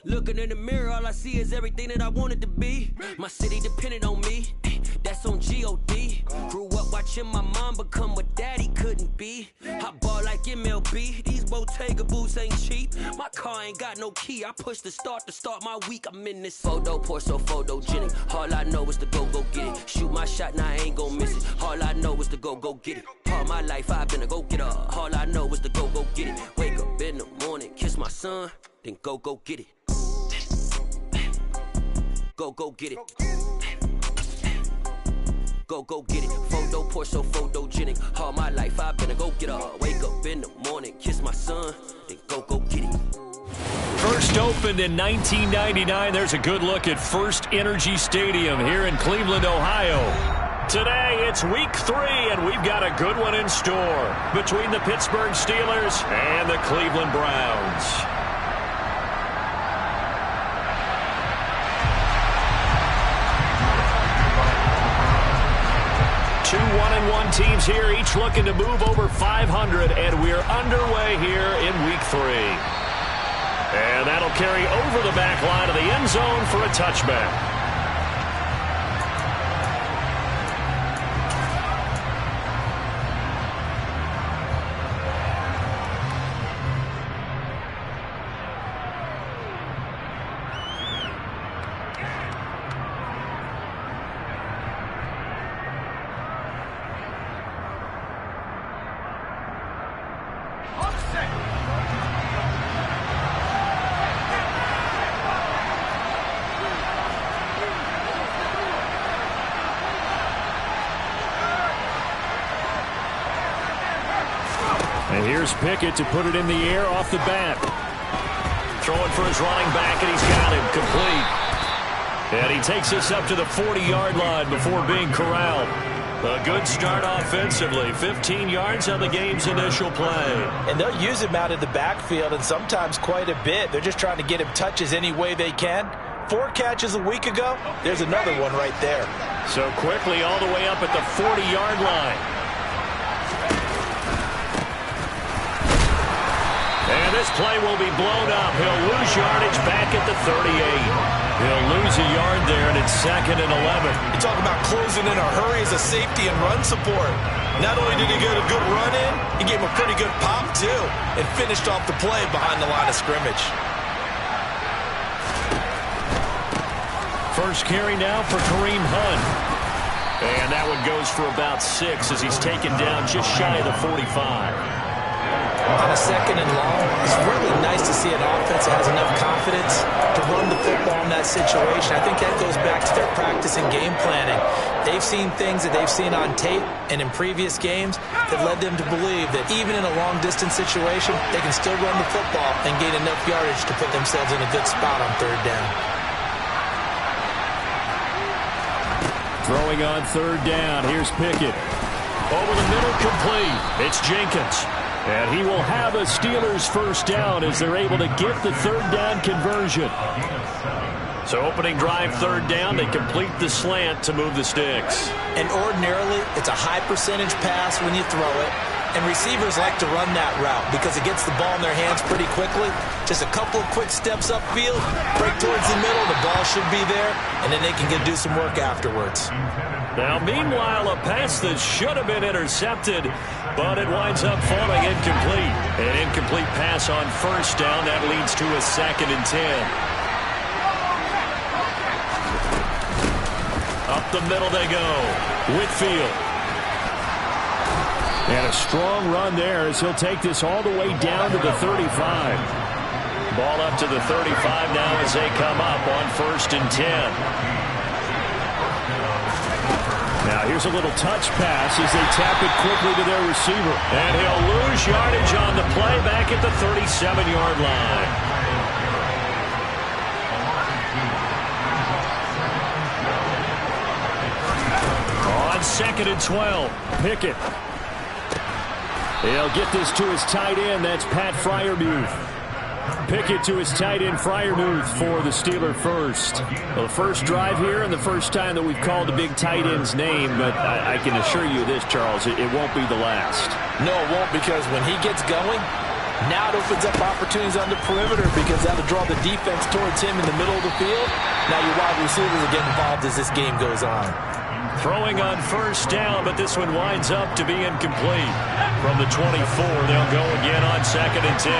Looking in the mirror, all I see is everything that I wanted to be. My city depended on me, that's on G.O.D. Grew up watching my mom become what daddy couldn't be. I ball like MLB, these Bottega boots ain't cheap. My car ain't got no key, I push the start to start my week. I'm in this photo, pour so photogenic. All I know is to go get it. Shoot my shot, now I ain't gon' miss it. All I know is to go get it. All my life I've been a go-getter. All I know is to go get it. Wake up in the morning, kiss my son, then go get it. Go get it. Go get it. Photo, pour so photogenic. All my life I've been a go-getter. Wake up in the morning, kiss my son, then go get it. First opened in 1999. There's a good look at First Energy Stadium here in Cleveland, Ohio. Today, it's week 3, and we've got a good one in store between the Pittsburgh Steelers and the Cleveland Browns. 2 1-1 teams here, each looking to move over 500, and we're underway here in week 3. And that'll carry over the back line of the end zone for a touchback. And here's Pickett to put it in the air off the bat. Throwing for his running back, and he's got him complete. And he takes us up to the 40-yard line before being corralled. A good start offensively. 15 yards on the game's initial play. And they'll use him out of the backfield, and sometimes quite a bit. They're just trying to get him touches any way they can. 4 catches a week ago. There's another one right there. So quickly all the way up at the 40-yard line. And this play will be blown up. He'll lose yardage back at the 38. He'll lose a yard there, and it's 2nd and 11. You talk about closing in a hurry as a safety and run support. Not only did he get a good run in, he gave him a pretty good pop, too, and finished off the play behind the line of scrimmage. First carry now for Kareem Hunt. And that one goes for about 6 as he's taken down just shy of the 45. On a 2nd and long, it's really nice to see an offense that has enough confidence to run the football in that situation. I think that goes back to their practice and game planning. They've seen things that they've seen on tape and in previous games that led them to believe that even in a long-distance situation, they can still run the football and gain enough yardage to put themselves in a good spot on 3rd down. Throwing on 3rd down, here's Pickett. Over the middle, complete. It's Jenkins. And he will have a Steelers first down as they're able to get the 3rd down conversion. So opening drive 3rd down, they complete the slant to move the sticks. And ordinarily, it's a high percentage pass when you throw it. And receivers like to run that route because it gets the ball in their hands pretty quickly. Just a couple of quick steps upfield, break towards the middle, the ball should be there, and then they can do some work afterwards. Now, meanwhile, a pass that should have been intercepted, but it winds up falling incomplete. An incomplete pass on 1st down. That leads to a 2nd and 10. Up the middle they go. Whitfield. And a strong run there as he'll take this all the way down to the 35. Ball up to the 35 now as they come up on 1st and 10. Now here's a little touch pass as they tap it quickly to their receiver. And he'll lose yardage on the play back at the 37-yard line. On 2nd and 12, Pickett. He'll get this to his tight end. That's Pat Freiermuth. Pickett to his tight end, Freiermuth, for the Steeler first. Well, the first drive here and the first time that we've called the big tight end's name, but I can assure you this, Charles, it won't be the last. No, it won't, because when he gets going, Now it opens up opportunities on the perimeter because that'll draw the defense towards him in the middle of the field. Now your wide receivers will get involved as this game goes on. Throwing on first down, but this one winds up to be incomplete. From the 24, they'll go again on 2nd and 10.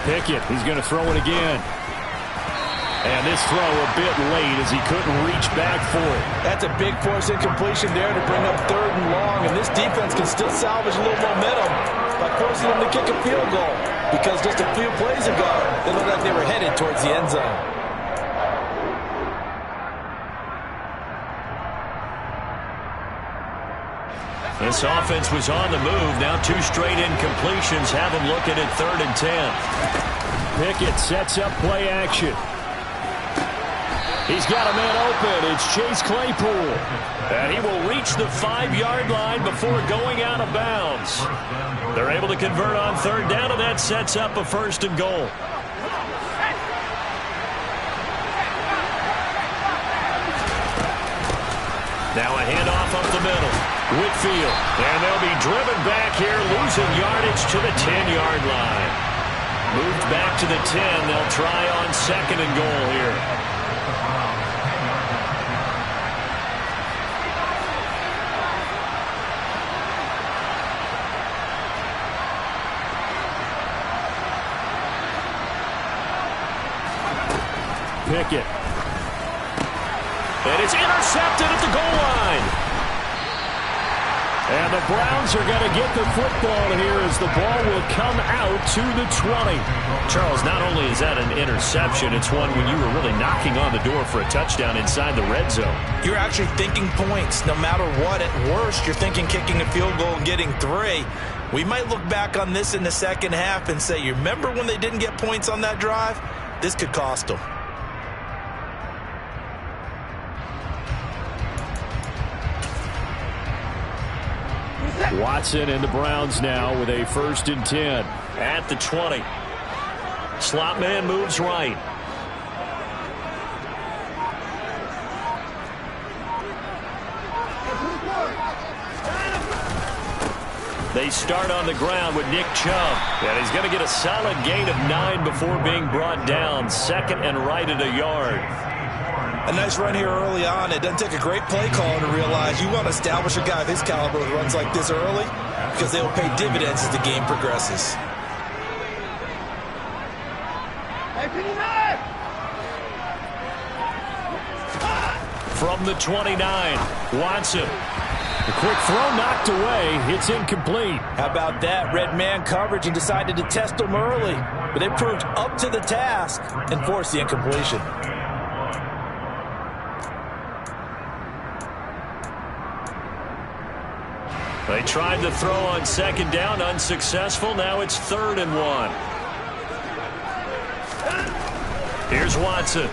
Pickett, he's going to throw it again. And this throw a bit late as he couldn't reach back for it. That's a big force incompletion there to bring up 3rd and long, and this defense can still salvage a little momentum by forcing them to kick a field goal, because just a few plays ago, they looked like they were headed towards the end zone. This offense was on the move. Now 2 straight incompletions have them looking at 3rd and 10. Pickett sets up play action. He's got a man open. It's Chase Claypool. And he will reach the 5-yard line before going out of bounds. They're able to convert on 3rd down, and that sets up a 1st and goal. Now a handoff up the middle. Whitfield. And they'll be driven back here, losing yardage to the 10-yard line. Moved back to the 10. They'll try on 2nd and goal here. Pickett. And it's intercepted at the goal line. And the Browns are going to get the football here as the ball will come out to the 20. Charles, not only is that an interception, it's one when you were really knocking on the door for a touchdown inside the red zone. You're actually thinking points. No matter what, at worst, you're thinking kicking a field goal and getting 3. We might look back on this in the second half and say, you remember when they didn't get points on that drive? This could cost them. Watson and the Browns now with a 1st and 10 at the 20. Slot man moves right. They start on the ground with Nick Chubb. And he's going to get a solid gain of 9 before being brought down. 2nd and right at a yard. A nice run here early on. It doesn't take a great play caller to realize you want to establish a guy of his caliber with runs like this early, because they will pay dividends as the game progresses. From the 29, Watson. The quick throw knocked away. It's incomplete. How about that? Red man coverage and decided to test them early. But they proved up to the task and forced the incompletion. They tried to throw on 2nd down, unsuccessful. Now it's 3rd and 1. Here's Watson.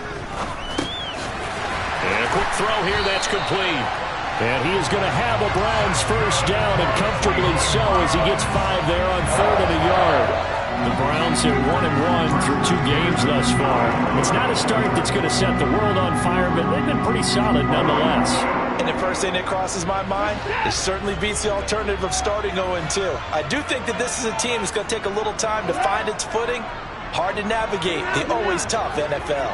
And a quick throw here, that's complete. And he is going to have a Browns 1st down, and comfortably so as he gets 5 there on 3rd and a yard. The Browns are 1-1 through 2 games thus far. It's not a start that's going to set the world on fire, but they've been pretty solid nonetheless. And the first thing that crosses my mind, it certainly beats the alternative of starting 0-2. I do think that this is a team that's going to take a little time to find its footing. Hard to navigate the always tough NFL.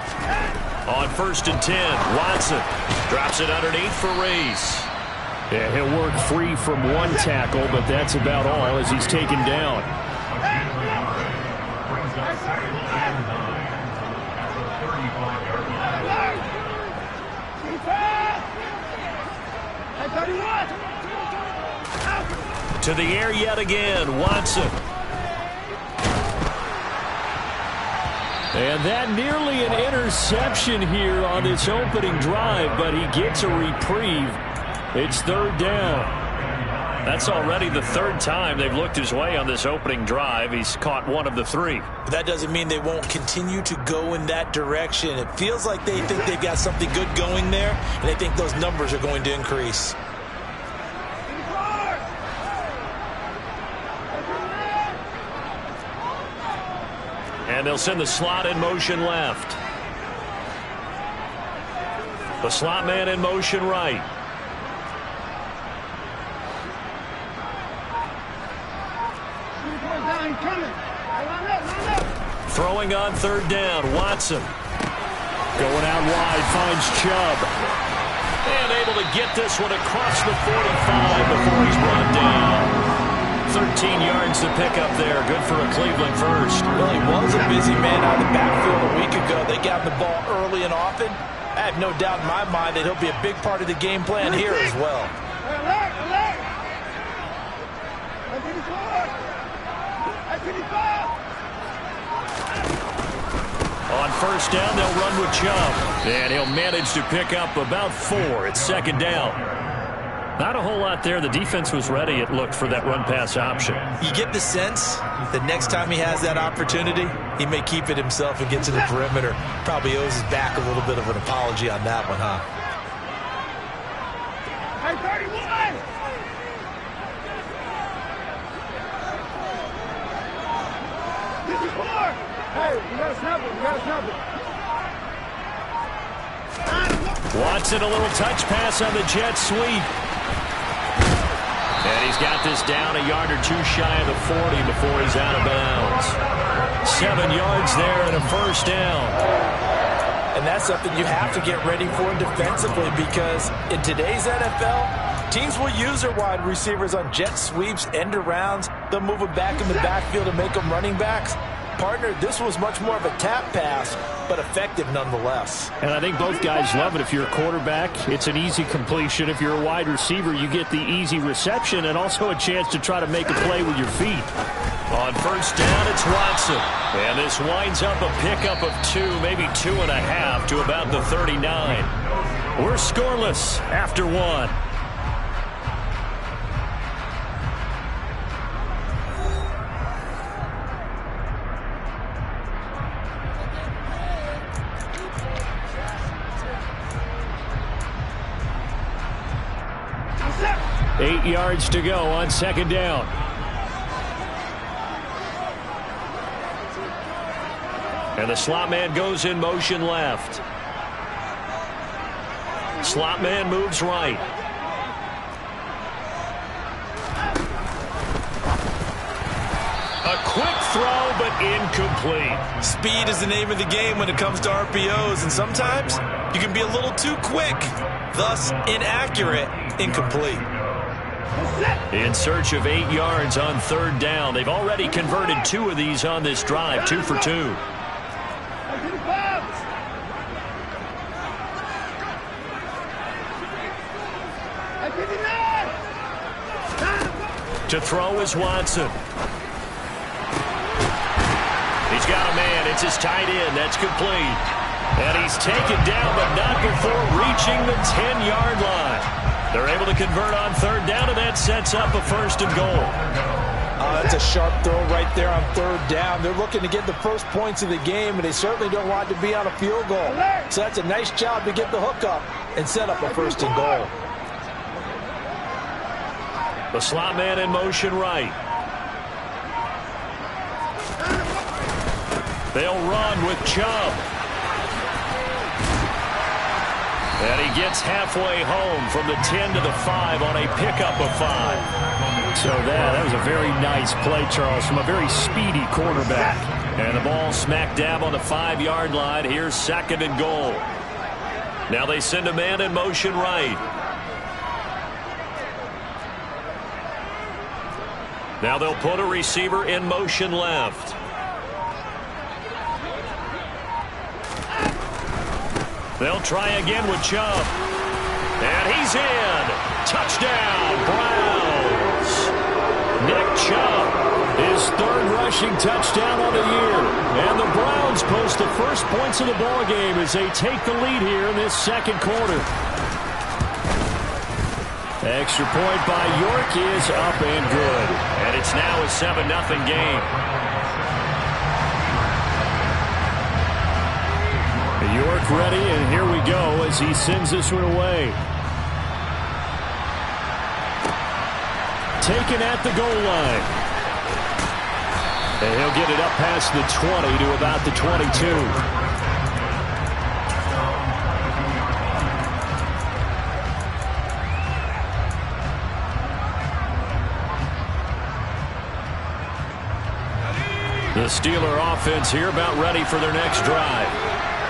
On 1st and 10, Watson drops it underneath for Reese. Yeah, he'll work free from 1 tackle, but that's about all as he's taken down. To the air yet again, Watson. And that nearly an interception here on this opening drive, but he gets a reprieve. It's 3rd down. That's already the 3rd time they've looked his way on this opening drive. He's caught 1 of the 3. But that doesn't mean they won't continue to go in that direction. It feels like they think they've got something good going there, and they think those numbers are going to increase. And they'll send the slot in motion left. The slot man in motion right. Throwing on third down, Watson. Going out wide, finds Chubb. And able to get this one across the 45 before he's brought down. 13 yards to pick up there. Good for a Cleveland first. Well, he was a busy man out of the backfield a week ago. They got the ball early and often. I have no doubt in my mind that he'll be a big part of the game plan here as well. On first down, they'll run with Chubb. And he'll manage to pick up about 4. It's second down. Not a whole lot there. The defense was ready, it looked, for that run-pass option. You get the sense that next time he has that opportunity, he may keep it himself and get to the perimeter. Probably owes his back a little bit of an apology on that one, huh? Hey, 31! This is 4! Hey, you gotta snap it, you gotta snap it. Watson, a little touch pass on the jet sweep. And he's got this down a yard or two shy of the 40 before he's out of bounds. 7 yards there and a first down. And that's something you have to get ready for defensively, because in today's NFL, teams will use their wide receivers on jet sweeps, end arounds. They'll move them back in the backfield and make them running backs. Partner, this was much more of a tap pass, but effective nonetheless. And I think both guys love it. If you're a quarterback, it's an easy completion. If you're a wide receiver, you get the easy reception and also a chance to try to make a play with your feet. On first down, it's Watson. And this winds up a pickup of 2, maybe 2.5 to about the 39. We're scoreless after 1. Eight yards to go on second down. And the slot man goes in motion left. Slot man moves right. A quick throw, but incomplete. Speed is the name of the game when it comes to RPOs, and sometimes you can be a little too quick, thus inaccurate, incomplete. In search of 8 yards on third down. They've already converted 2 of these on this drive, 2 for 2. To throw is Watson. He's got a man. It's his tight end. That's complete. And he's taken down, but not before reaching the 10-yard line. They're able to convert on third down, and that sets up a first and goal. That's a sharp throw right there on third down. They're looking to get the first points of the game, and they certainly don't want to be on a field goal. So that's a nice job to get the hook up and set up a first and goal. The slot man in motion right. They'll run with Chubb. And he gets halfway home from the 10 to the 5 on a pickup of 5. So that was a very nice play, Charles, from a very speedy quarterback. And the ball smack dab on the 5-yard line. Here's second and goal. Now they send a man in motion right. Now they'll put a receiver in motion left. They'll try again with Chubb. And he's in. Touchdown, Browns. Nick Chubb, his third rushing touchdown of the year. And the Browns post the first points of the ballgame as they take the lead here in this second quarter. Extra point by York is up and good. And it's now a 7-0 game. York ready, and here we go as he sends this one away. Taken at the goal line. And he'll get it up past the 20 to about the 22. The Steeler offense here about ready for their next drive.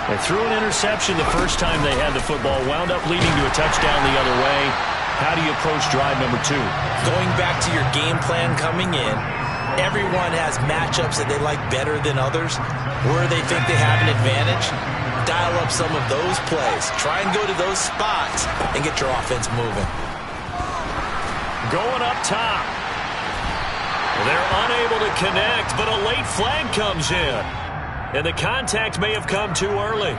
They threw an interception the first time they had the football, wound up leading to a touchdown the other way. How do you approach drive number 2? Going back to your game plan coming in, everyone has matchups that they like better than others, where they think they have an advantage. Dial up some of those plays. Try and go to those spots and get your offense moving. Going up top. They're unable to connect, but a late flag comes in. And the contact may have come too early.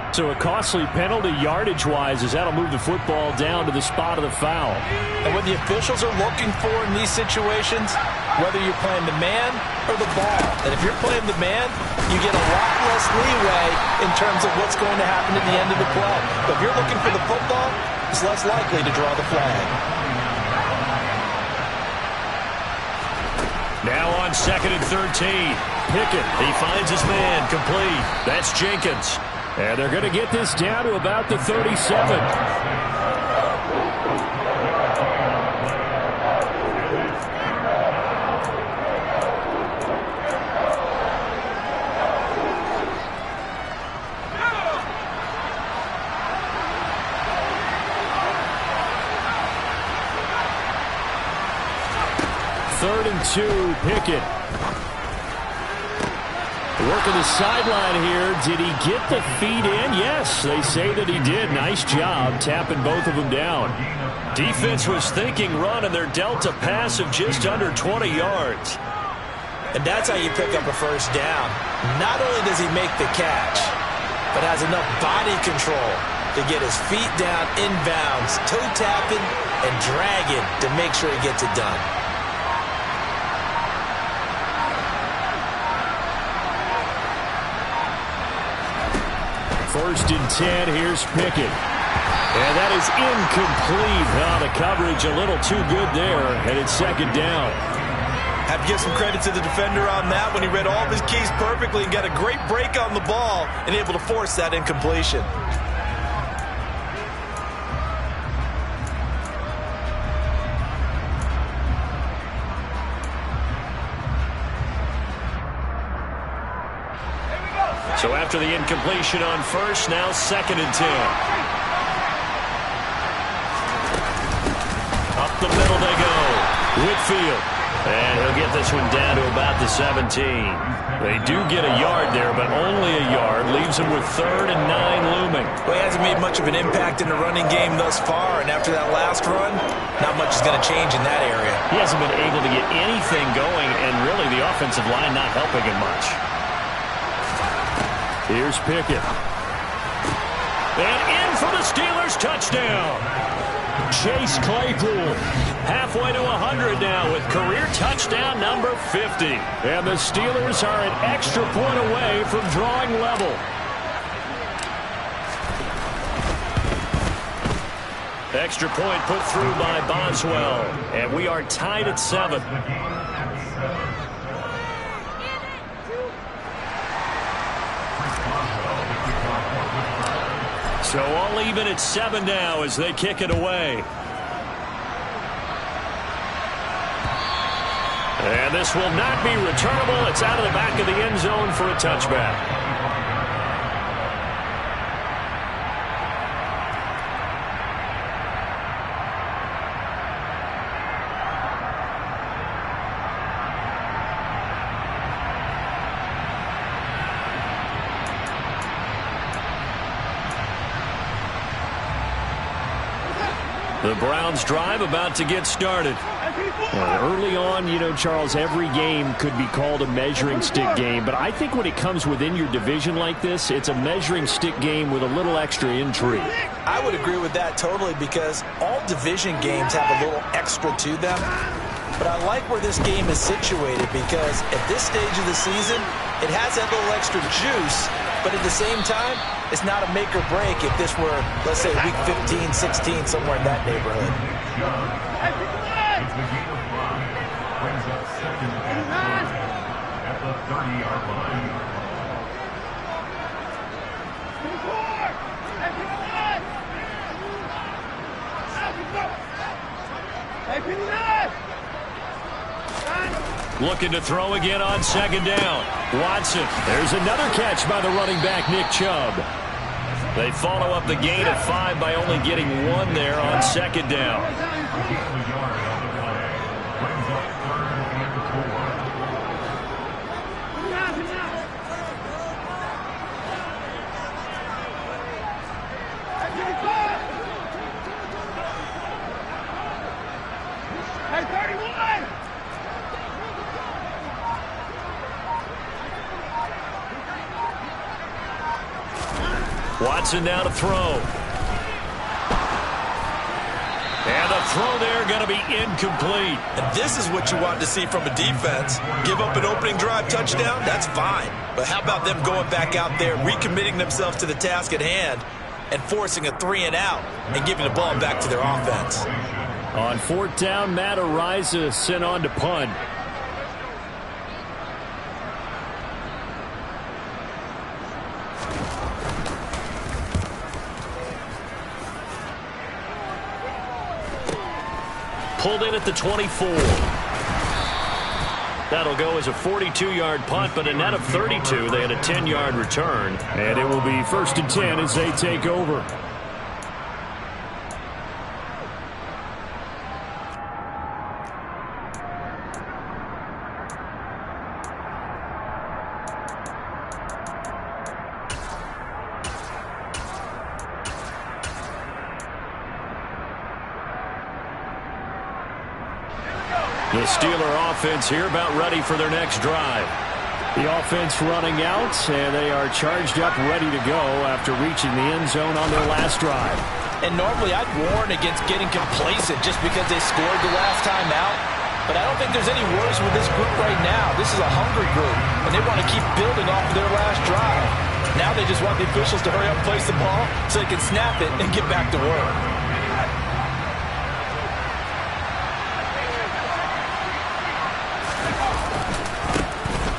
So a costly penalty yardage-wise, as that'll move the football down to the spot of the foul. And what the officials are looking for in these situations, whether you're playing the man or the ball. And if you're playing the man, you get a lot less leeway in terms of what's going to happen at the end of the play. But if you're looking for the football, it's less likely to draw the flag. Now on 2nd and 13. Pickett, he finds his man, complete. That's Jenkins. And they're going to get this down to about the 37. Third and 2, Pickett. Working the sideline here. Did he get the feet in? Yes, they say that he did. Nice job tapping both of them down. Defense was thinking run, and they're dealt a pass of just under 20 yards. And that's how you pick up a first down. Not only does he make the catch, but has enough body control to get his feet down inbounds, toe tapping and dragging to make sure he gets it done. First and 10, here's Pickett. And that is incomplete. Oh, the coverage a little too good there, and it's second down. Have to give some credit to the defender on that when he read all of his keys perfectly and got a great break on the ball and able to force that incompletion. So after the incompletion on first, now 2nd and 10. Up the middle they go. Whitfield. And he'll get this one down to about the 17. They do get a yard there, but only a yard. Leaves him with 3rd and 9 looming. Well, he hasn't made much of an impact in the running game thus far, and after that last run, not much is going to change in that area. He hasn't been able to get anything going, and really the offensive line not helping him much. Here's Pickett. And in for the Steelers, touchdown. Chase Claypool halfway to 100 now with career touchdown number 50. And the Steelers are an extra point away from drawing level. Extra point put through by Boswell. And we are tied at 7. So all even at 7 now as they kick it away. And this will not be returnable. It's out of the back of the end zone for a touchback. The Browns drive about to get started. Early on, you know, Charles, every game could be called a measuring stick game. But I think when it comes within your division like this, it's a measuring stick game with a little extra intrigue. I would agree with that totally because all division games have a little extra to them. But I like where this game is situated because at this stage of the season, it has that little extra juice. But at the same time, it's not a make or break if this were, let's say, week 15, 16, somewhere in that neighborhood. Looking to throw again on second down. Watson. There's another catch by the running back, Nick Chubb. They follow up the gain of 5 by only getting 1 there on second down. Watson now to throw. And the throw there going to be incomplete. And this is what you want to see from a defense. Give up an opening drive touchdown, that's fine. But how about them going back out there, recommitting themselves to the task at hand, and forcing a 3-and-out and giving the ball back to their offense. On 4th down, Matt Ariza sent on to punt. Pulled in at the 24. That'll go as a 42-yard punt, but a net of 32. They had a 10-yard return. And it will be 1st and 10 as they take over. The Steeler offense here about ready for their next drive. The offense running out, and they are charged up, ready to go after reaching the end zone on their last drive. And normally I'd warn against getting complacent just because they scored the last time out. But I don't think there's any worries with this group right now. This is a hungry group, and they want to keep building off of their last drive. Now they just want the officials to hurry up and place the ball so they can snap it and get back to work.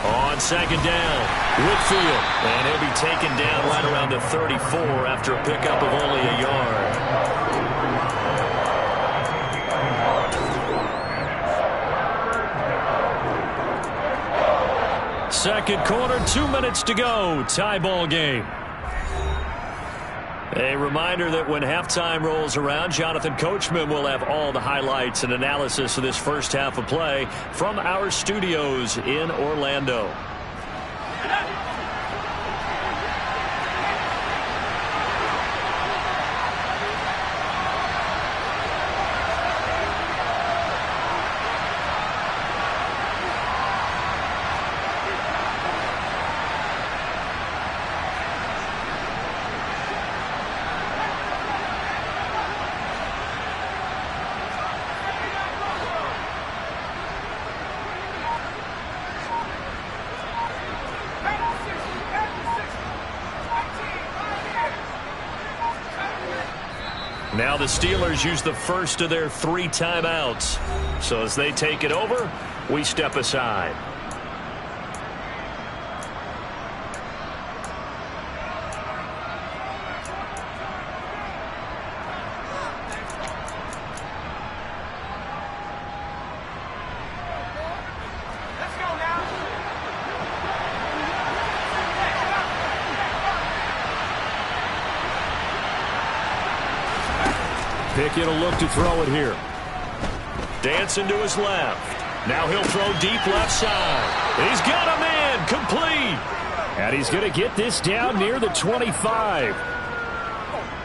On second down, Whitfield. And he'll be taken down right around the 34 after a pickup of only a yard. Second quarter, 2 minutes to go. Tie ball game. A reminder that when halftime rolls around, Jonathan Coachman will have all the highlights and analysis of this first half of play from our studios in Orlando. Now the Steelers use the first of their 3 timeouts. So as they take it over, we step aside. Pickett will look to throw it here. Dancing to his left. Now he'll throw deep left side. He's got a man complete. And he's going to get this down near the 25.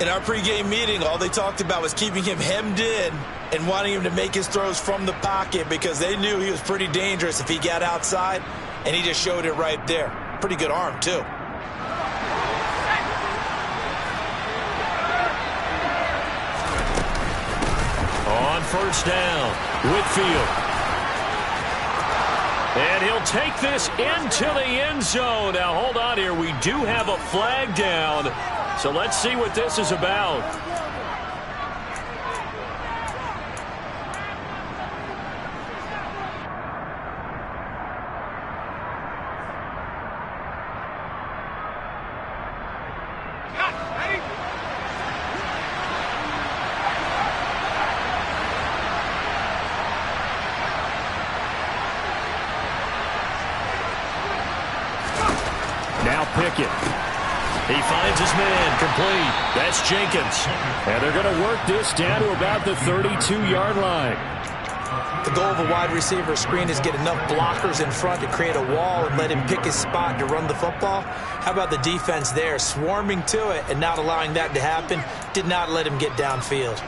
In our pregame meeting, all they talked about was keeping him hemmed in and wanting him to make his throws from the pocket because they knew he was pretty dangerous if he got outside, and he just showed it right there. Pretty good arm, too. On first down, Whitfield. And he'll take this into the end zone. Now, hold on here. We do have a flag down. So let's see what this is about. Pickett. He finds his man, complete. That's Jenkins. And they're going to work this down to about the 32-yard line. The goal of a wide receiver screen is get enough blockers in front to create a wall and let him pick his spot to run the football. How about the defense there, swarming to it and not allowing that to happen? Did not let him get downfield.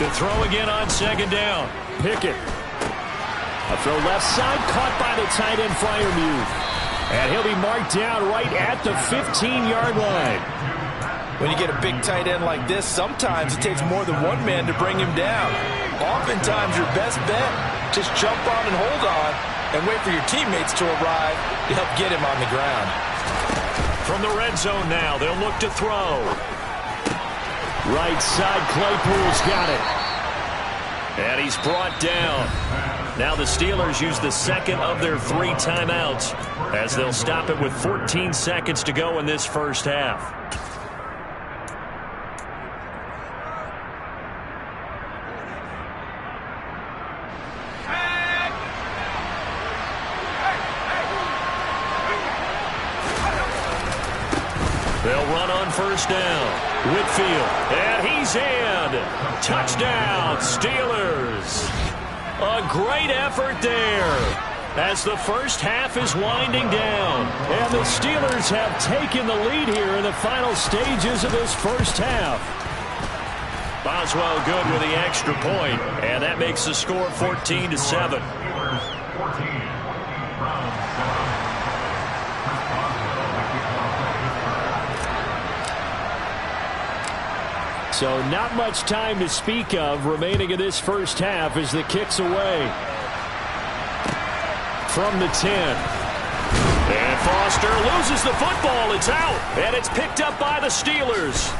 To throw again on second down. Pickett. A throw left side, caught by the tight end Freiermuth. And he'll be marked down right at the 15-yard line. When you get a big tight end like this, sometimes it takes more than one man to bring him down. Oftentimes your best bet, just jump on and hold on and wait for your teammates to arrive to help get him on the ground. From the red zone now, they'll look to throw. Right side, Claypool's got it. And he's brought down. Now the Steelers use the second of their 3 timeouts as they'll stop it with 14 seconds to go in this first half. They'll run on first down. Whitfield, and he's in. Touchdown, Steelers. A great effort there as the first half is winding down. And the Steelers have taken the lead here in the final stages of this first half. Boswell good with the extra point, and that makes the score 14-7. So not much time to speak of remaining in this first half as the kick's away. From the 10. And Foster loses the football. It's out. And it's picked up by the Steelers.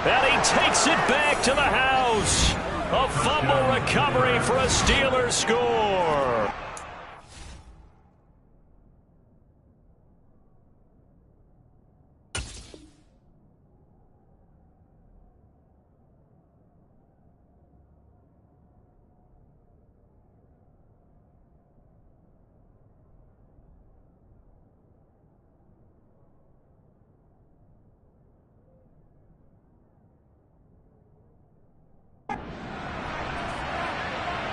And he takes it back to the house. A fumble recovery for a Steelers score.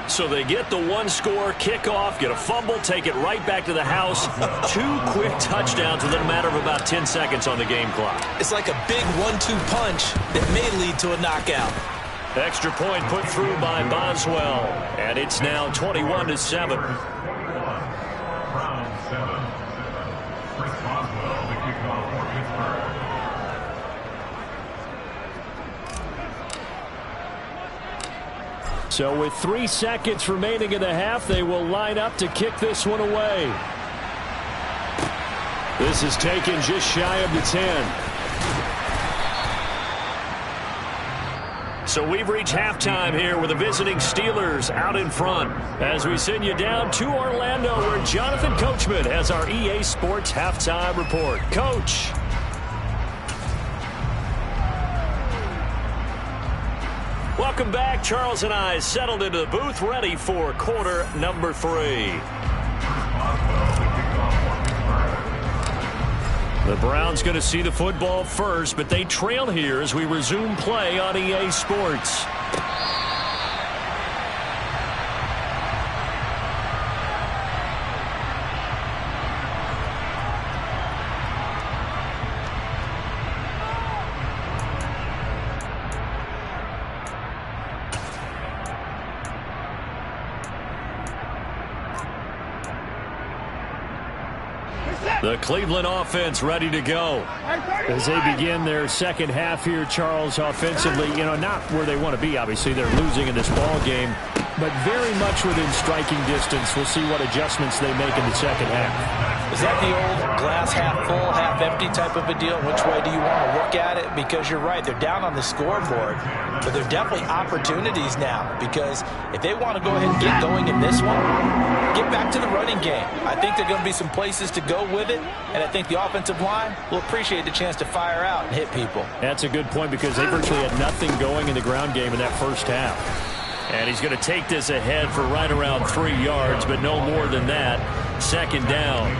So they get the one-score kickoff, get a fumble, take it right back to the house. 2 quick touchdowns within a matter of about 10 seconds on the game clock. It's like a big 1-2 punch that may lead to a knockout. Extra point put through by Boswell, and it's now 21-7. So with 3 seconds remaining in the half, they will line up to kick this one away. This is taken just shy of the 10. So we've reached halftime here with the visiting Steelers out in front as we send you down to Orlando where Jonathan Coachman has our EA Sports halftime report. Coach. Welcome back. Charles and I settled into the booth ready for quarter number 3. The Browns going to see the football first, but they trail here as we resume play on EA Sports. The Cleveland offense ready to go as they begin their second half here, Charles, offensively. You know, not where they want to be, obviously. They're losing in this ball game. but very much within striking distance. We'll see what adjustments they make in the second half. Is that the old glass half full, half empty type of a deal? Which way do you want to look at it? Because you're right, they're down on the scoreboard, but there are definitely opportunities now, because if they want to go ahead and get going in this one, get back to the running game. I think there are going to be some places to go with it, and I think the offensive line will appreciate the chance to fire out and hit people. That's a good point, because they virtually had nothing going in the ground game in that first half. And he's going to take this ahead for right around 3 yards, but no more than that. Second down.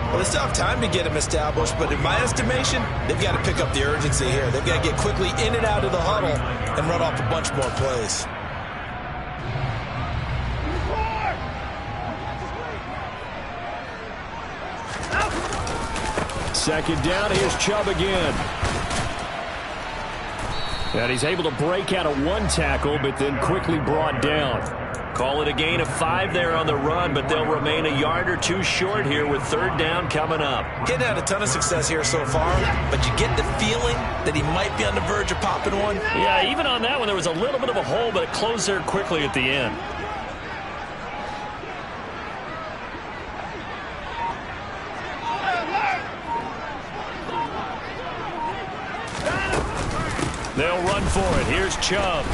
Well, they still have time to get him established, but in my estimation, they've got to pick up the urgency here. They've got to get quickly in and out of the huddle and run off a bunch more plays. Second down, here's Chubb again. And he's able to break out of one tackle, but then quickly brought down. Call it a gain of 5 there on the run, but they'll remain a yard or 2 short here with third down coming up. Getting had a ton of success here so far, but you get the feeling that he might be on the verge of popping one. Yeah, even on that one, there was a little bit of a hole, but it closed there quickly at the end. They'll run for it. Here's Chubb.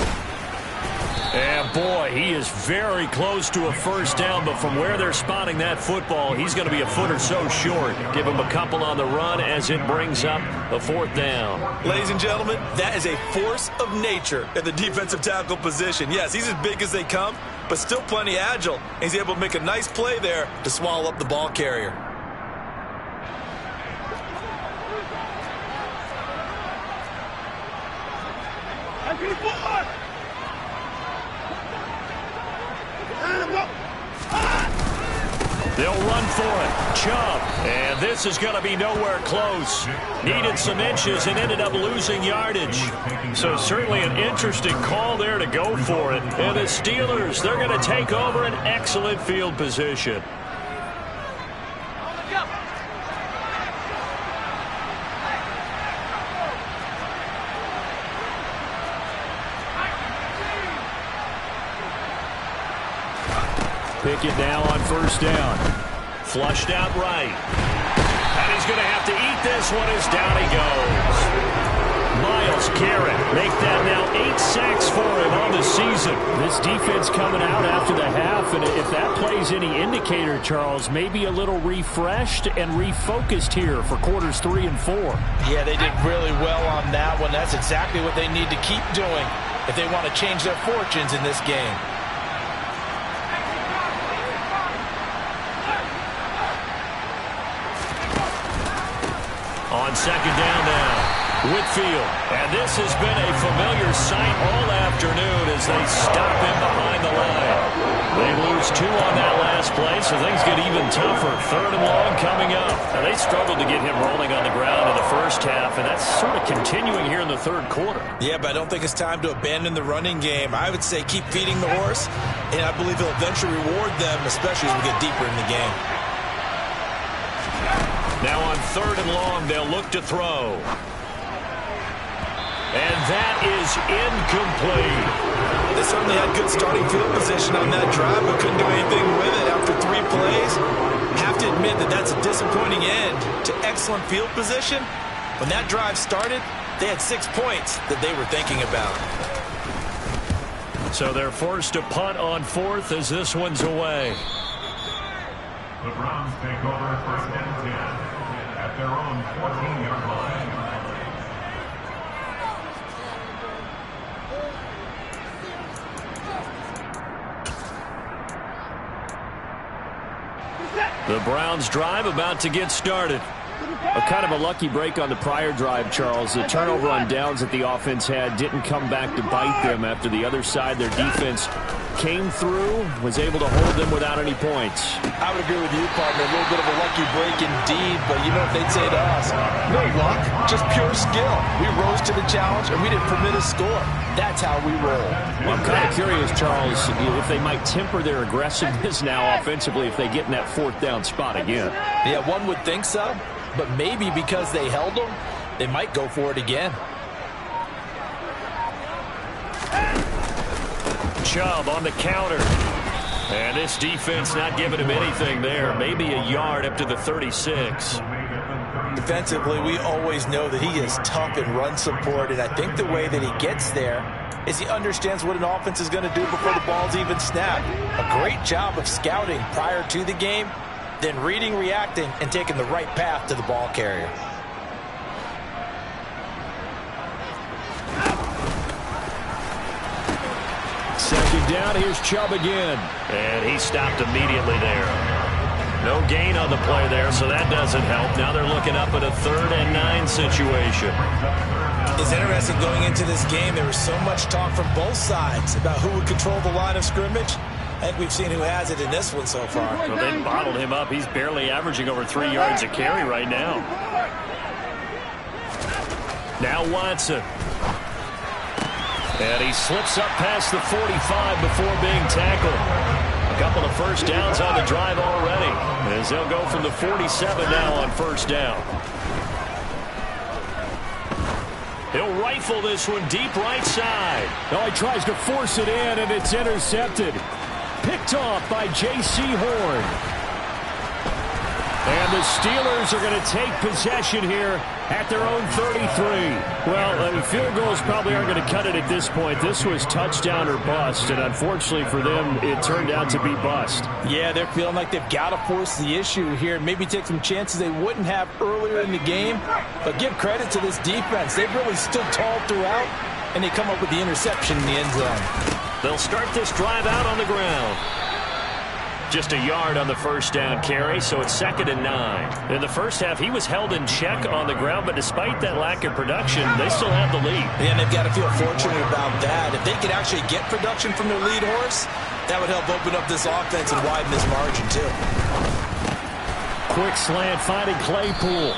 And, boy, he is very close to a first down, but from where they're spotting that football, he's going to be a foot or so short. Give him a couple on the run as it brings up a fourth down. Ladies and gentlemen, that is a force of nature at the defensive tackle position. Yes, he's as big as they come, but still plenty agile. He's able to make a nice play there to swallow up the ball carrier. They'll run for it. Chubb. And this is going to be nowhere close. Needed some inches and ended up losing yardage. So certainly an interesting call there to go for it. And the Steelers, they're going to take over an excellent field position. Pickett now on first down. Flushed out right. And he's going to have to eat this one as down he goes. Myles Garrett make that now 8 sacks for him on the season. This defense coming out after the half, and if that plays any indicator, Charles, maybe a little refreshed and refocused here for quarters 3 and 4. Yeah, they did really well on that one. That's exactly what they need to keep doing if they want to change their fortunes in this game. On second down now, Whitfield. And this has been a familiar sight all afternoon as they stop him behind the line. They lose 2 on that last play, so things get even tougher. Third and long coming up. Now, they struggled to get him rolling on the ground in the first half, and that's sort of continuing here in the third quarter. Yeah, but I don't think it's time to abandon the running game. I would say keep feeding the horse, and I believe he'll eventually reward them, especially as we get deeper in the game. Now on third and long, they'll look to throw. And that is incomplete. They certainly had good starting field position on that drive, but couldn't do anything with it after 3 plays. Have to admit that that's a disappointing end to excellent field position. When that drive started, they had 6 points that they were thinking about. So they're forced to punt on fourth as this one's away. The Browns take over first and 10 at their own 14-yard line. The Browns drive about to get started. A kind of a lucky break on the prior drive, Charles. The turnover on downs that the offense had didn't come back to bite them after the other side. Their defense came through, was able to hold them without any points. I would agree with you, partner. A little bit of a lucky break indeed, but you know what they'd say to us? No luck, just pure skill. We rose to the challenge, and we didn't permit a score. That's how we roll. Well, I'm kind of curious, Charles, if they might temper their aggressiveness now offensively if they get in that fourth down spot again. Yeah, one would think so, but maybe because they held them, they might go for it again. Chubb on the counter. And this defense not giving him anything there. Maybe a yard up to the 36. Defensively, we always know that he is tough in run support, and I think the way that he gets there is he understands what an offense is going to do before the ball's even snapped. A great job of scouting prior to the game, then reading, reacting, and taking the right path to the ball carrier. Second down, here's Chubb again. And he stopped immediately there. No gain on the play there, so that doesn't help. Now they're looking up at a 3rd and 9 situation. It's interesting going into this game. There was so much talk from both sides about who would control the line of scrimmage. I think we've seen who has it in this one so far. Well, they bottled him up. He's barely averaging over 3 yards a carry right now. Now Watson. And he slips up past the 45 before being tackled. A couple of first downs on the drive already, as they'll go from the 47 now on first down. He'll rifle this one deep right side. Oh, he tries to force it in, and it's intercepted. Picked off by J.C. Horn. And the Steelers are going to take possession here at their own 33. Well, field goals probably aren't going to cut it at this point. This was touchdown or bust, and unfortunately for them, it turned out to be bust. Yeah, they're feeling like they've got to force the issue here, maybe take some chances they wouldn't have earlier in the game. But give credit to this defense. They've really stood tall throughout, and they come up with the interception in the end zone. They'll start this drive out on the ground. Just a yard on the first down carry, so it's 2nd and 9. In the first half, he was held in check on the ground, but despite that lack of production, they still have the lead. And they've got to feel fortunate about that. If they could actually get production from their lead horse, that would help open up this offense and widen this margin, too. Quick slant finding Claypool.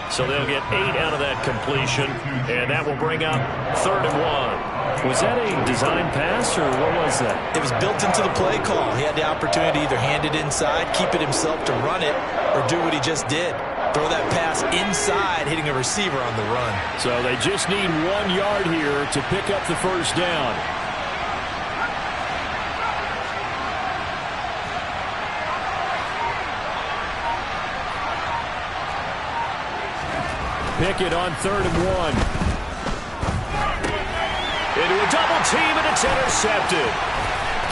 So they'll get 8 out of that completion, and that will bring up 3rd and 1. Was that a design pass, or what was that? It was built into the play call. He had the opportunity to either hand it inside, keep it himself to run it, or do what he just did. Throw that pass inside, hitting a receiver on the run. So they just need 1 yard here to pick up the first down. Pickett on 3rd and 1. Into a double team, and it's intercepted.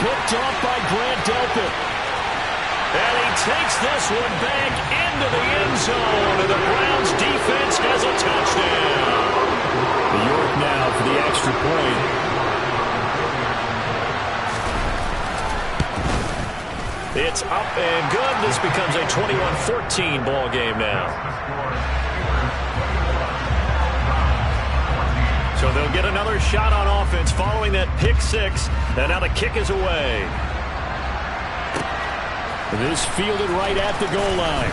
Picked off by Grant Delpit. And he takes this one back into the end zone, and the Browns defense has a touchdown. York now for the extra point. It's up and good. This becomes a 21-14 ball game now. So they'll get another shot on offense following that pick 6. And now the kick is away. This fielded right at the goal line.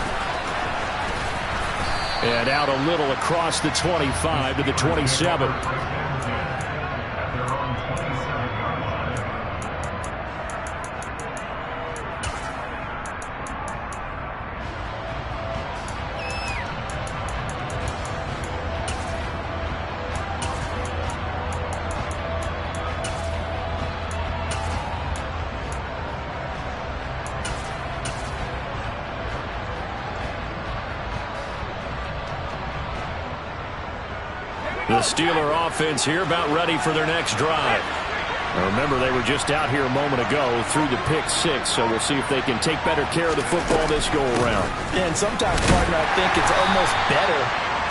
And out a little across the 25 to the 27. The Steeler offense here about ready for their next drive. Now remember, they were just out here a moment ago through the pick 6, so we'll see if they can take better care of the football this go-around. And sometimes, partner, I think it's almost better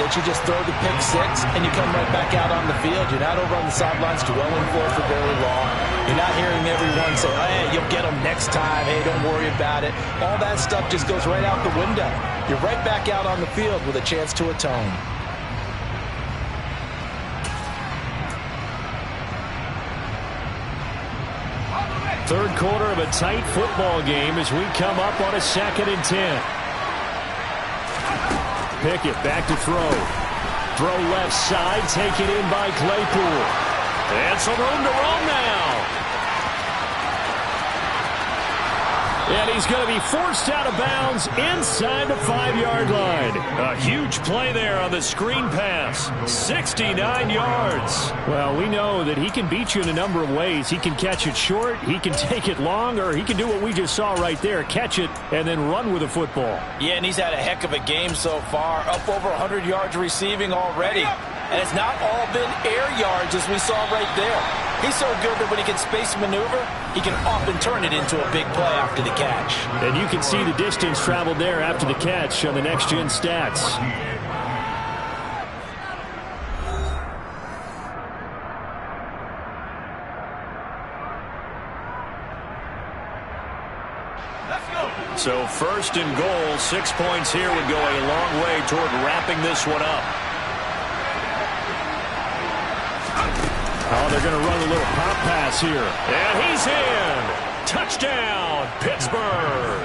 that you just throw the pick 6 and you come right back out on the field. You're not over on the sidelines dwelling for very long. You're not hearing everyone say, hey, you'll get them next time. Hey, don't worry about it. All that stuff just goes right out the window. You're right back out on the field with a chance to atone. Third quarter of a tight football game as we come up on a 2nd and 10. Pickett back to throw. Throw left side, taken in by Claypool. And some room to roam now. And he's going to be forced out of bounds inside the 5-yard line. A huge play there on the screen pass. 69 yards. Well, we know that he can beat you in a number of ways. He can catch it short, he can take it long, or he can do what we just saw right there, catch it and then run with the football. Yeah, and he's had a heck of a game so far, up over 100 yards receiving already. And it's not all been air yards as we saw right there. He's so good that when he can space maneuver, he can often turn it into a big play after the catch. And you can see the distance traveled there after the catch on the next-gen stats. So first and goal, 6 points here would go a long way toward wrapping this one up. Oh, they're going to run a little pop pass here. And he's in. Touchdown, Pittsburgh.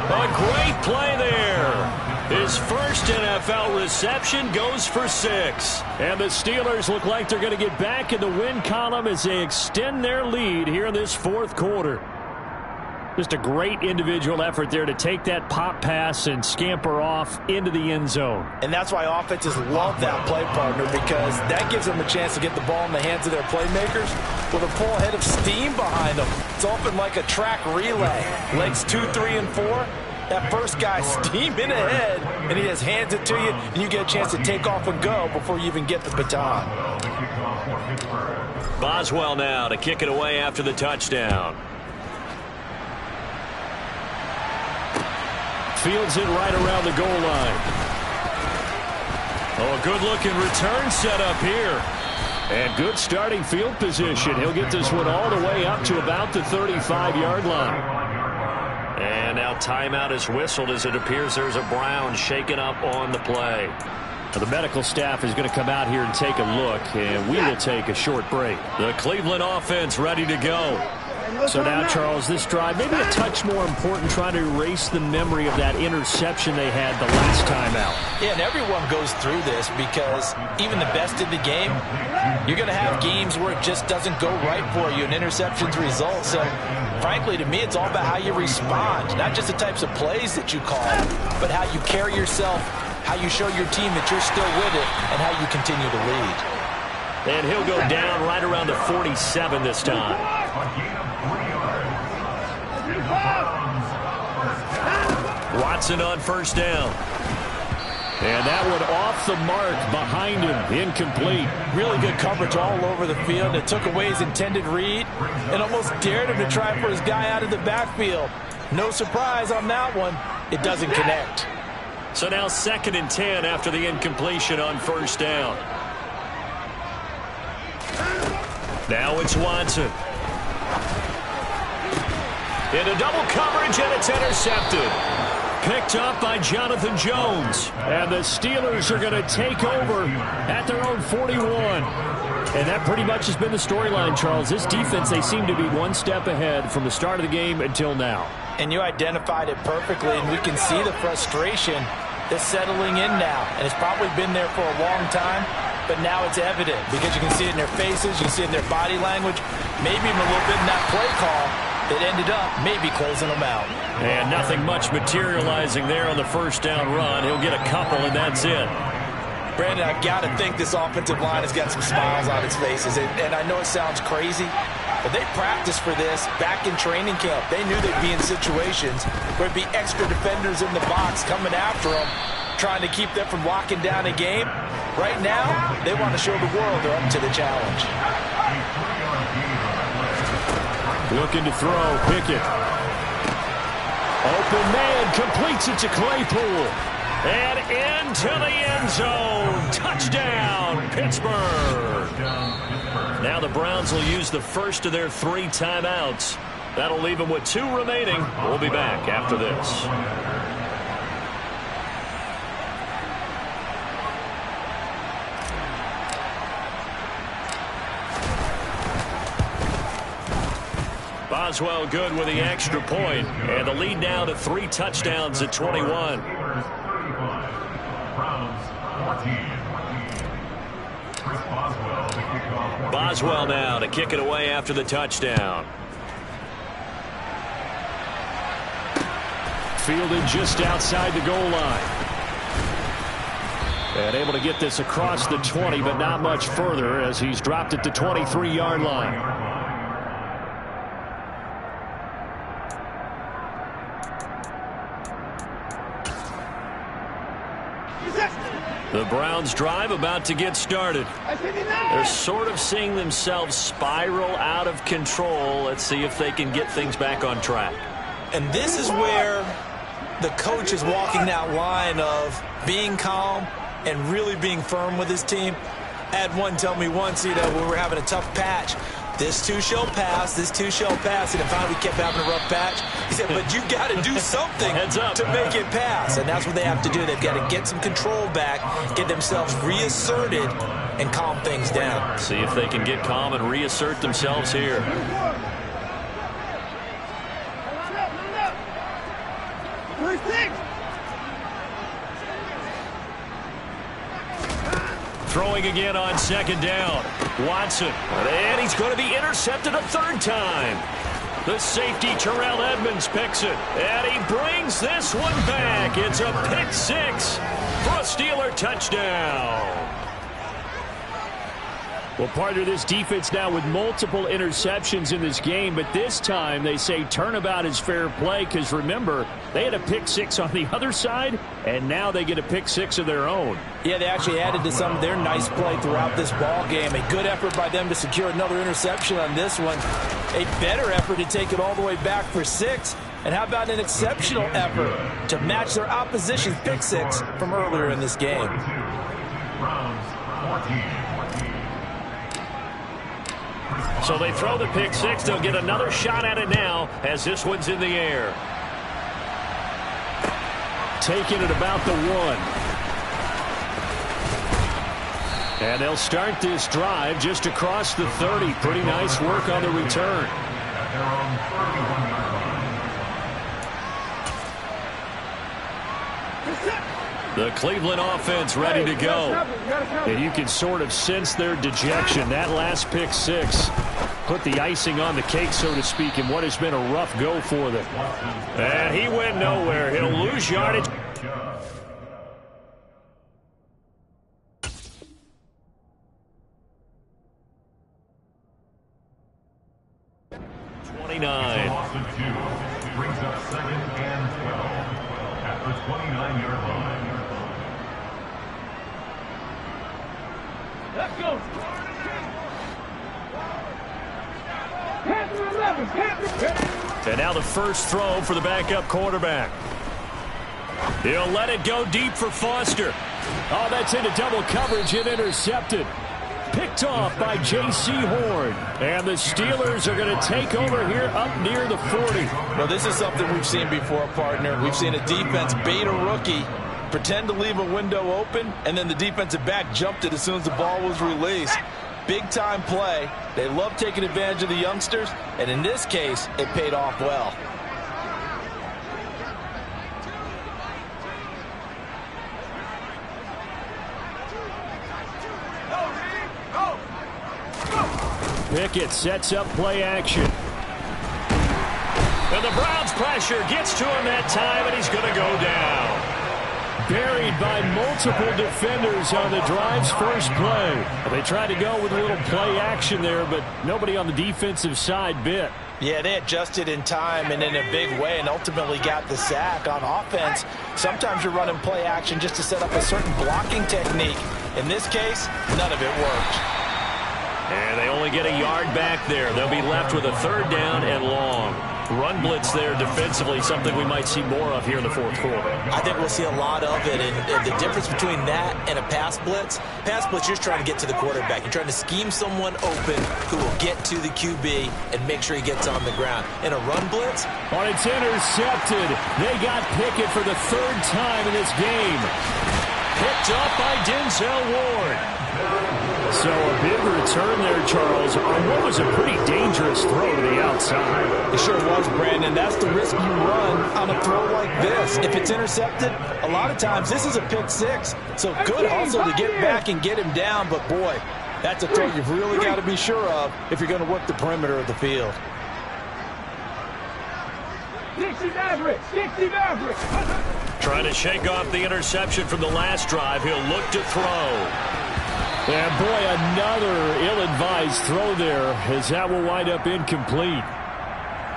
A great play there. His first NFL reception goes for 6. And the Steelers look like they're going to get back in the win column as they extend their lead here in this fourth quarter. Just a great individual effort there to take that pop pass and scamper off into the end zone. And that's why offenses love that play partner, because that gives them a chance to get the ball in the hands of their playmakers with a full head of steam behind them. It's often like a track relay. Legs 2, 3, and 4. That first guy steaming ahead, and he just hands it to you, and you get a chance to take off and go before you even get the baton. Boswell now to kick it away after the touchdown. Fields it right around the goal line. Oh, a good-looking return set up here. And good starting field position. He'll get this one all the way up to about the 35-yard line. And now timeout is whistled as it appears there's a Brown shaken up on the play. The medical staff is going to come out here and take a look, and we will take a short break. The Cleveland offense ready to go. So now, Charles, this drive, maybe a touch more important, trying to erase the memory of that interception they had the last time out. Yeah, and everyone goes through this because even the best in the game, you're going to have games where it just doesn't go right for you and interceptions result. So, frankly, to me, it's all about how you respond, not just the types of plays that you call, but how you carry yourself, how you show your team that you're still with it, and how you continue to lead. And he'll go down right around the 47 this time. Watson on first down. And that one off the mark behind him. Incomplete. Really good coverage all over the field. It took away his intended read and almost dared him to try for his guy out of the backfield. No surprise on that one. It doesn't connect. So now 2nd and 10 after the incompletion on first down. Now it's Watson. Into double coverage, and it's intercepted. Picked up by Jonathan Jones. And the Steelers are going to take over at their own 41. And that pretty much has been the storyline, Charles. This defense, they seem to be one step ahead from the start of the game until now. And you identified it perfectly, and we can see the frustration that's settling in now. And it's probably been there for a long time, but now it's evident because you can see it in their faces, you can see it in their body language, maybe even a little bit in that play call that ended up maybe closing them out. And nothing much materializing there on the first down run. He'll get a couple, and that's it. Brandon, I've got to think this offensive line has got some smiles on its faces. And I know it sounds crazy, but they practiced for this back in training camp. They knew they'd be in situations where there'd be extra defenders in the box coming after them, trying to keep them from locking down a game. Right now, they want to show the world they're up to the challenge. Looking to throw, Pickett. Open man, completes it to Claypool. And into the end zone. Touchdown, Pittsburgh. Now the Browns will use the first of their 3 timeouts. That'll leave them with 2 remaining. We'll be back after this. Boswell good with the extra point, and the lead now to 3 touchdowns at 21. Boswell now to kick it away after the touchdown. fielded just outside the goal line. And able to get this across the 20, but not much further as he's dropped it to 23-yard line. The Browns drive about to get started. They're sort of seeing themselves spiral out of control. Let's see if they can get things back on track. And this is where the coach is walking that line of being calm and really being firm with his team. I had one tell me once, when we were having a tough patch, this too shall pass, this too shall pass. And finally we kept having a rough patch. He said, but you got to do something to make it pass. And that's what they have to do. They've got to get some control back, get themselves reasserted, and calm things down. See if they can get calm and reassert themselves here. Throwing again on second down. Watson. And he's going to be intercepted a third time. The safety, Terrell Edmonds, picks it. And he brings this one back. It's a pick six for a Steeler touchdown. Well, partner, this defense now with multiple interceptions in this game, but this time they say turnabout is fair play because, remember, they had a pick six on the other side, and now they get a pick six of their own. Yeah, they actually added to some of their nice play throughout this ball game. A good effort by them to secure another interception on this one. A better effort to take it all the way back for six. And how about an exceptional effort to match their opposition's pick six from earlier in this game? So they throw the pick six. They'll get another shot at it now as this one's in the air. Taking it about the 1. And they'll start this drive just across the 30. Pretty nice work on the return. The Cleveland offense ready to go. And you can sort of sense their dejection. That last pick six put the icing on the cake, so to speak, in what has been a rough go for them. And he went nowhere. He'll lose yardage. Boston 2 brings up 2nd and 12 at the 29-yard line. Let's go. And now the first throw for the backup quarterback. He'll let it go deep for Foster. Oh, that's into double coverage and intercepted. Picked off by J.C. Horn. And the Steelers are going to take over here up near the 40. Well, this is something we've seen before, partner. We've seen a defense bait a rookie, pretend to leave a window open, and then the defensive back jumped it as soon as the ball was released. Big-time play. They love taking advantage of the youngsters, and in this case, it paid off well. Pickett sets up play action. And the Browns pressure gets to him that time, and he's going to go down. Buried by multiple defenders on the drive's first play. They tried to go with a little play action there, but nobody on the defensive side bit. Yeah, they adjusted in time and in a big way and ultimately got the sack. On offense, sometimes you're running play action just to set up a certain blocking technique. In this case, none of it worked. And they only get a yard back there. They'll be left with a third down and long. Run blitz there defensively, something we might see more of here in the fourth quarter. I think we'll see a lot of it, and the difference between that and a pass blitz, you're just trying to get to the quarterback. You're trying to scheme someone open who will get to the QB and make sure he gets on the ground. In a run blitz, oh, it's intercepted. They got Pickett for the third time in this game. Picked up by Denzel Ward. So a big return there, Charles, on what was a pretty dangerous throw to the outside. It sure was, Brandon. That's the risk you run on a throw like this. If it's intercepted, a lot of times this is a pick six. So good hustle to get back and get him down. But, boy, that's a throw you've really got to be sure of if you're going to work the perimeter of the field. 60 average. 60 average. Trying to shake off the interception from the last drive. He'll look to throw. And boy, another ill-advised throw there, as that will wind up incomplete.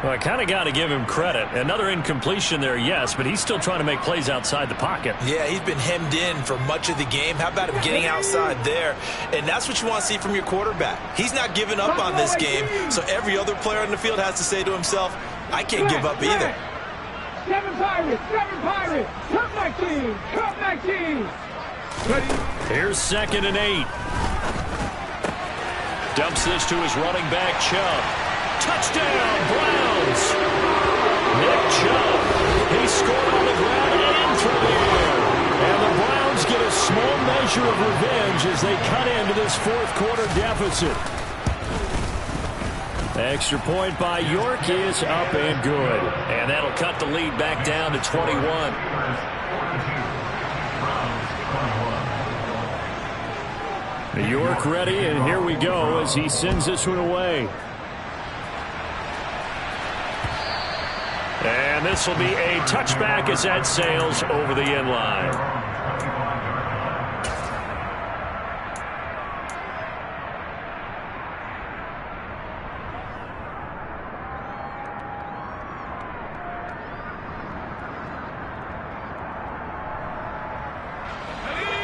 Well, I kind of got to give him credit. Another incompletion there, yes, but he's still trying to make plays outside the pocket. Yeah, he's been hemmed in for much of the game. How about him getting outside there? And that's what you want to see from your quarterback. He's not giving up on this game, so every other player on the field has to say to himself, I can't give up either. 7 Pirates, 7 Pirates. Come back team, come back team. Here's 2nd and 8. Dumps this to his running back, Chubb. Touchdown, Browns! Nick Chubb. He scored on the ground and through the air. And the Browns get a small measure of revenge as they cut into this fourth quarter deficit. Extra point by York is up and good. And that'll cut the lead back down to 21. York ready, and here we go as he sends this one away. And this will be a touchback as that sails over the end line.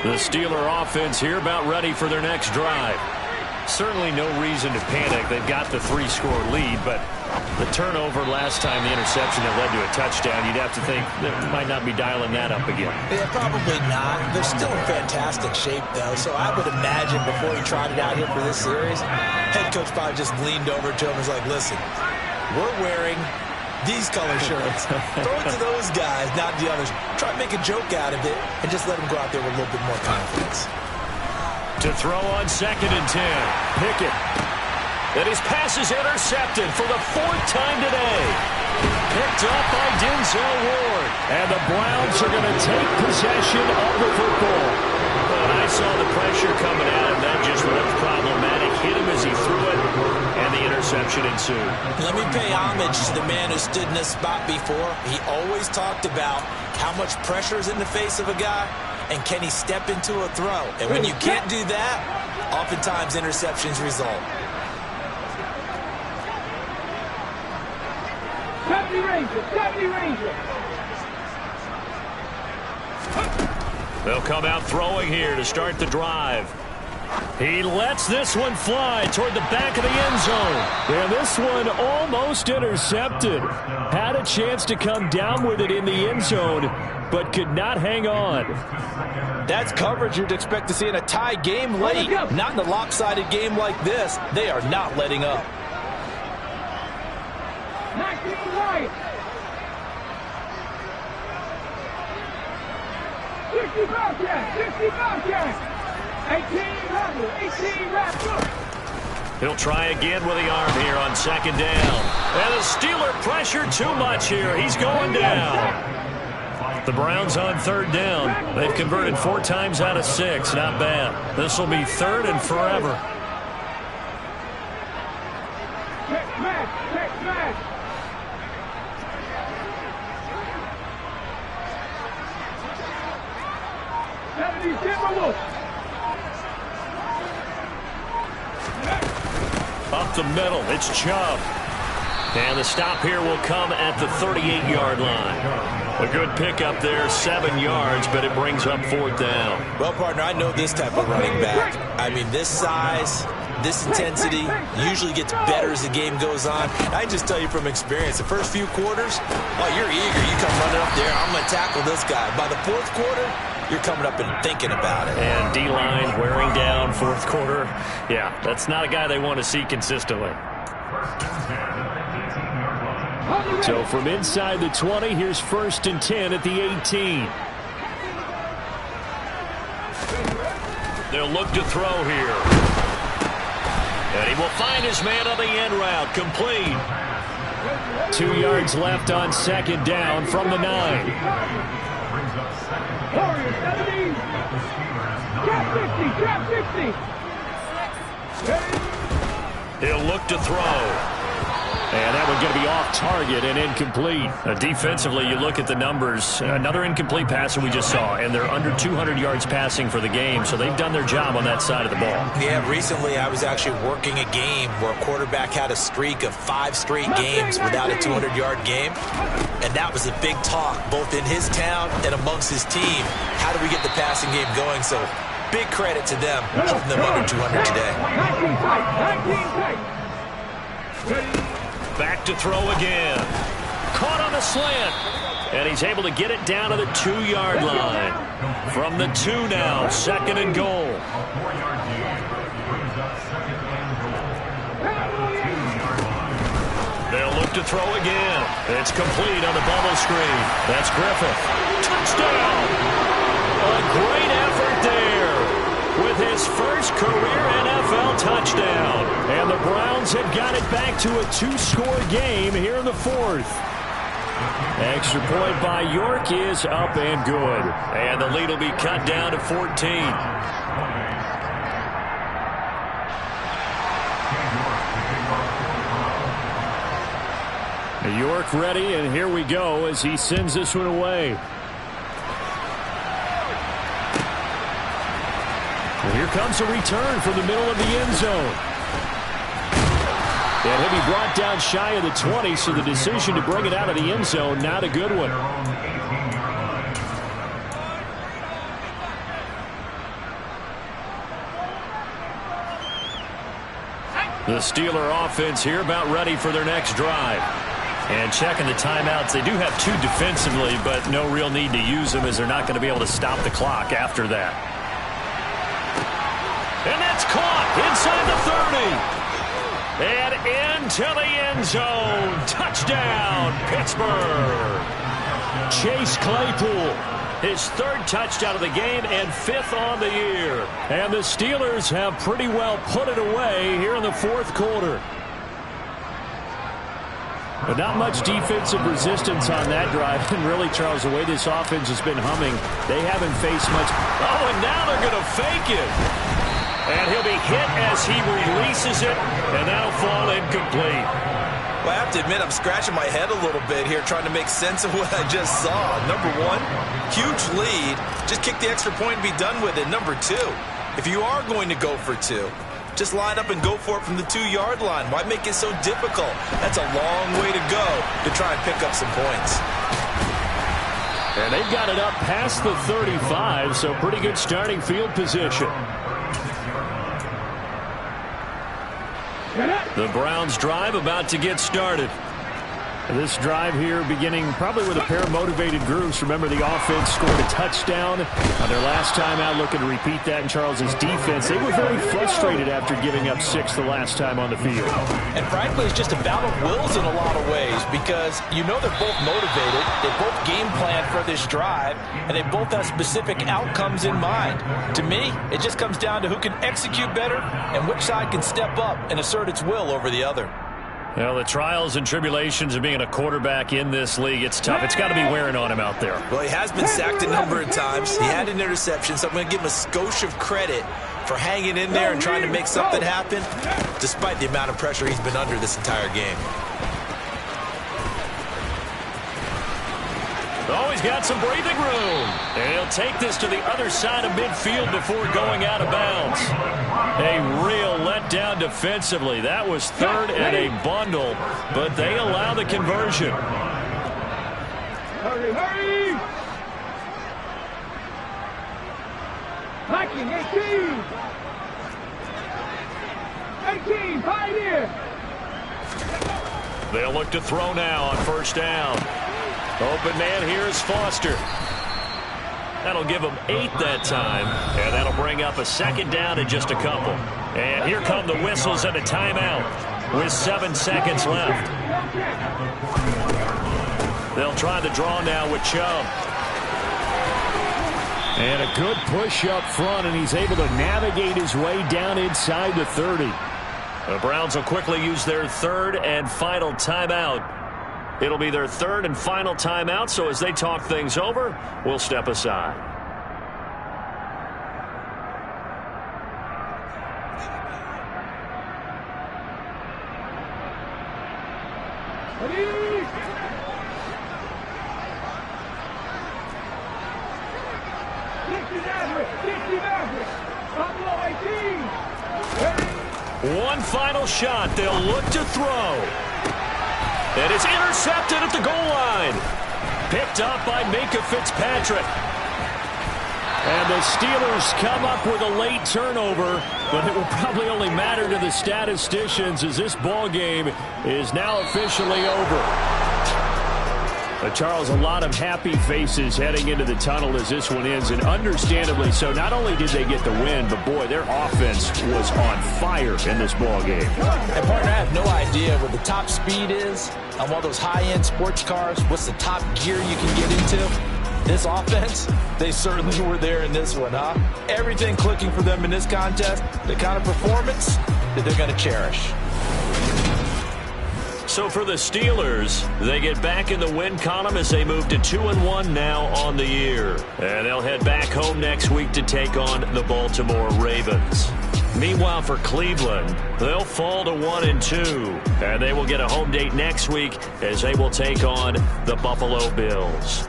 The Steeler offense here about ready for their next drive. Certainly no reason to panic. They've got the 3-score lead, but the turnover last time, the interception that led to a touchdown, you'd have to think they might not be dialing that up again. Yeah, probably not. They're still in fantastic shape, though, so I would imagine before he trotted out here for this series, head coach probably just leaned over to him and was like, listen, we're wearing these color shirts. Throw it to those guys, not the others. Try to make a joke out of it and just let them go out there with a little bit more confidence. To throw on 2nd and 10. Pickett. And his pass is intercepted for the 4th time today. Picked up by Denzel Ward. And the Browns are going to take possession of the football. When I saw the pressure coming at him, that just looked problematic. Hit him as he threw it, and the interception ensued. Let me pay homage to the man who stood in this spot before. He always talked about how much pressure is in the face of a guy, and can he step into a throw? And when you can't do that, oftentimes interceptions result. 70 Rangers, 70 Rangers. They'll come out throwing here to start the drive. He lets this one fly toward the back of the end zone. And this one almost intercepted. Had a chance to come down with it in the end zone, but could not hang on. That's coverage you'd expect to see in a tie game late. Not in a lopsided game like this. They are not letting up. 19 right. 60 Bobcats, 60 Bobcats. 18 Raptors. He'll try again with the arm here on 2nd down. And the Steeler pressure too much here. He's going down. The Browns on 3rd down. They've converted 4 times out of 6. Not bad. This will be 3rd and forever. Check match, check match. Up the middle, it's Chubb. And the stop here will come at the 38-yard line. A good pickup there, 7 yards, but it brings up 4th down. Well, partner, I know this type of running back. I mean, this size, this intensity usually gets better as the game goes on. I can just tell you from experience, the first few quarters, oh, you're eager. You come running up there, I'm going to tackle this guy. By the 4th quarter, you're coming up and thinking about it. And D-line wearing down 4th quarter. Yeah, that's not a guy they want to see consistently. So from inside the 20, here's 1st and 10 at the 18. They'll look to throw here. And he will find his man on the end route, complete. 2 yards left on 2nd down from the 9. Warriors, 70. Trap 60, trap 60. He'll look to throw. And that one's going to be off target and incomplete. Defensively, you look at the numbers. Another incomplete passer we just saw, and they're under 200 yards passing for the game, so they've done their job on that side of the ball. Yeah, recently I was actually working a game where a quarterback had a streak of 5 straight games without a 200-yard game, and that was a big talk both in his town and amongst his team. How do we get the passing game going? So big credit to them, keeping them under 200 today. Back to throw again. Caught on the slant. And he's able to get it down to the 2-yard line. From the 2 now, 2nd and goal. They'll look to throw again. It's complete on the bubble screen. That's Griffith. Touchdown! A great effort there with his first career NFL touchdown. And the Browns have got it back to a 2-score game here in the 4th. Extra point by York is up and good. And the lead will be cut down to 14. York ready, and here we go as he sends this one away. And here comes a return from the middle of the end zone. And he'll be brought down shy of the 20, so the decision to bring it out of the end zone, not a good one. The Steeler offense here about ready for their next drive. And checking the timeouts, they do have 2 defensively, but no real need to use them as they're not going to be able to stop the clock after that. And that's caught inside the 30. And into the end zone. Touchdown, Pittsburgh. Chase Claypool, his 3rd touchdown of the game and 5th on the year. And the Steelers have pretty well put it away here in the 4th quarter. But not much defensive resistance on that drive. And really, Charles, the way this offense has been humming, they haven't faced much. Oh, and now they're going to fake it. And he'll be hit as he releases it, and that'll fall incomplete. Well, I have to admit, I'm scratching my head a little bit here trying to make sense of what I just saw. Number 1, huge lead. Just kick the extra point and be done with it. Number 2, if you are going to go for 2, just line up and go for it from the 2-yard line. Why make it so difficult? That's a long way to go to try and pick up some points. And they've got it up past the 35, so pretty good starting field position. The Browns drive about to get started. This drive here beginning probably with a pair of motivated groups. Remember, the offense scored a touchdown on their last time out, looking to repeat that in Charles's defense. They were very frustrated after giving up 6 the last time on the field. And frankly, it's just a battle of wills in a lot of ways because you know they're both motivated. They both game plan for this drive, and they both have specific outcomes in mind. To me, it just comes down to who can execute better and which side can step up and assert its will over the other. Well, the trials and tribulations of being a quarterback in this league, it's tough. It's got to be wearing on him out there. Well, he has been sacked a number of times. He had an interception, so I'm going to give him a skosh of credit for hanging in there and trying to make something happen, despite the amount of pressure he's been under this entire game. Oh, he's got some breathing room. And he'll take this to the other side of midfield before going out of bounds. A real letdown defensively. That was 3rd and a bundle, but they allow the conversion. Hurry, hurry! Viking, 18! 18, Pioneer! They'll look to throw now on 1st down. Open man here is Foster. That'll give them 8 that time, and that'll bring up a 2nd down and just a couple. And here come the whistles and a timeout with 7 seconds left. They'll try the draw now with Chubb. And a good push up front, and he's able to navigate his way down inside the 30. The Browns will quickly use their 3rd and final timeout. It'll be their 3rd and final timeout, so as they talk things over, we'll step aside. One final shot. They'll look to throw. And it's intercepted at the goal line. Picked up by Minkah Fitzpatrick. And the Steelers come up with a late turnover, but it will probably only matter to the statisticians as this ball game is now officially over. Charles, a lot of happy faces heading into the tunnel as this one ends, and understandably so. Not only did they get the win, but boy, their offense was on fire in this ball game. And partner, I have no idea what the top speed is on one of those high-end sports cars. What's the top gear you can get into? This offense, they certainly were there in this one, huh? Everything clicking for them in this contest, the kind of performance that they're going to cherish. So for the Steelers, they get back in the win column as they move to 2-1 now on the year. And they'll head back home next week to take on the Baltimore Ravens. Meanwhile, for Cleveland, they'll fall to 1-2. And they will get a home date next week as they will take on the Buffalo Bills.